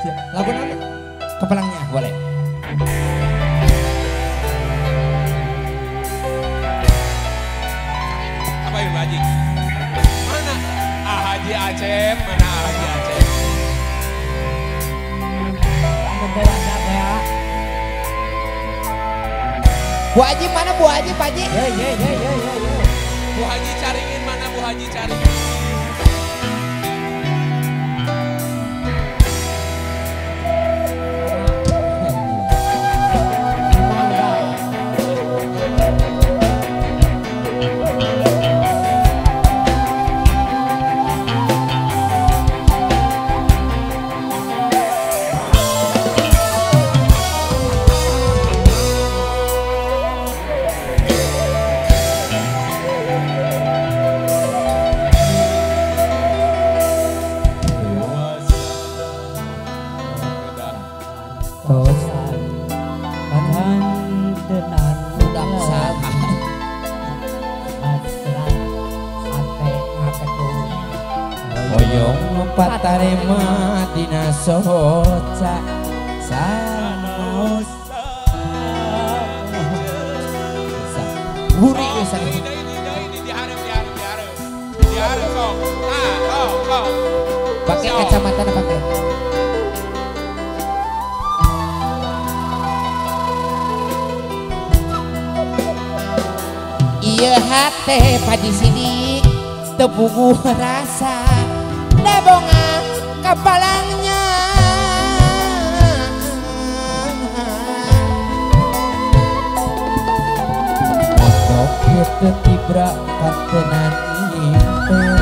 Lagu apa? Kepalangnya boleh. Apa yuk Haji? Mana? Haji Acep, mana Haji Acep? Bu Haji mana Bu Haji, Pak Haji? Bu Haji caringin mana Bu Haji caringin? Patarema dina soca sanos buri ya sana ini diharap kok. Kok. Pakai kacamata apa pakai? Iya hate Paji Sidik tepuguh rasa dabongan kepalangnya Mondok itu tibra kantenan impen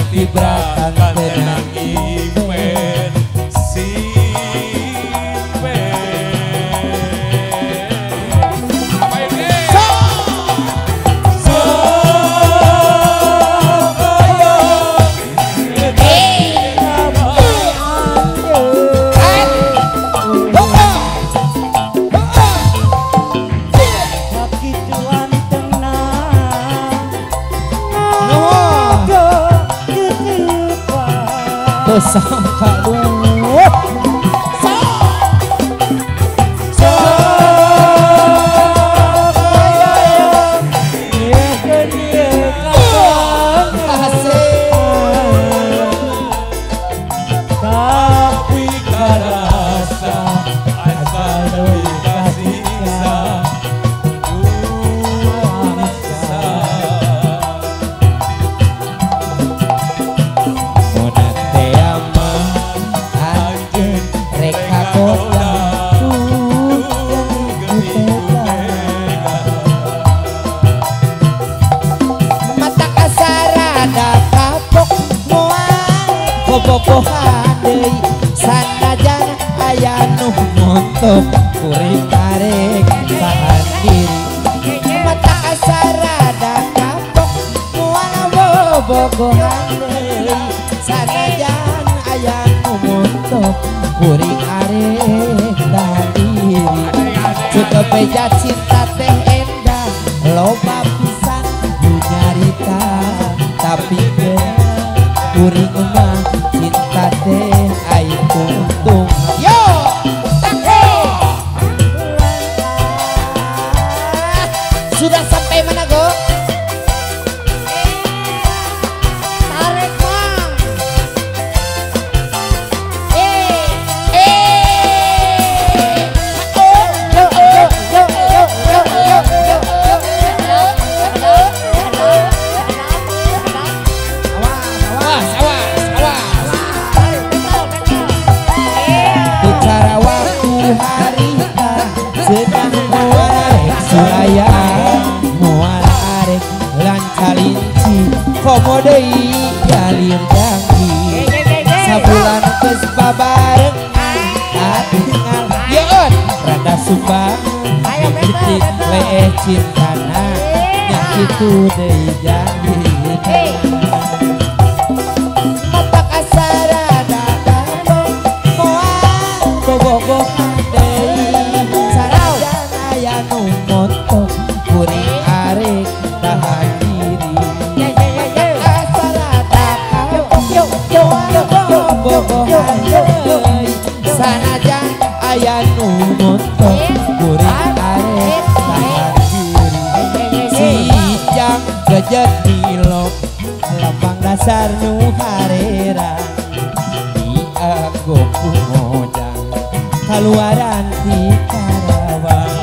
Vibrakan tenang imen sangka rasa asal dikasih bobogohan deui sanajan aya nu montok kuring karek tahan diri mata asarada kapok moal bobogohan deui sanajan aya nu montok kuring karek tahan diri cukup beja cinta teh endah loba pisan nu nyarita tapi kuring mah cinta teh ai untung yo sudah sampai mana go tarik bang sedang mual arek suraya mual arek lancalinci komo deui jalir janji sabulan geus babarengan atingal yeun rada sumbang titik leeh cintana nya kitu deui janji mata kasarada kapok moal bobogohan nu montok kuring arek tahan diri asarada kapok bobogohan deui sanajan aya nu montok kuring arek tahan diri sijang gejek nilok lapang dasar nu harera dianggo kumojang kaluaran ti Karawang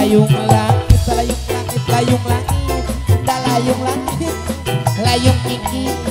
layung langit layung langit layung langit lagi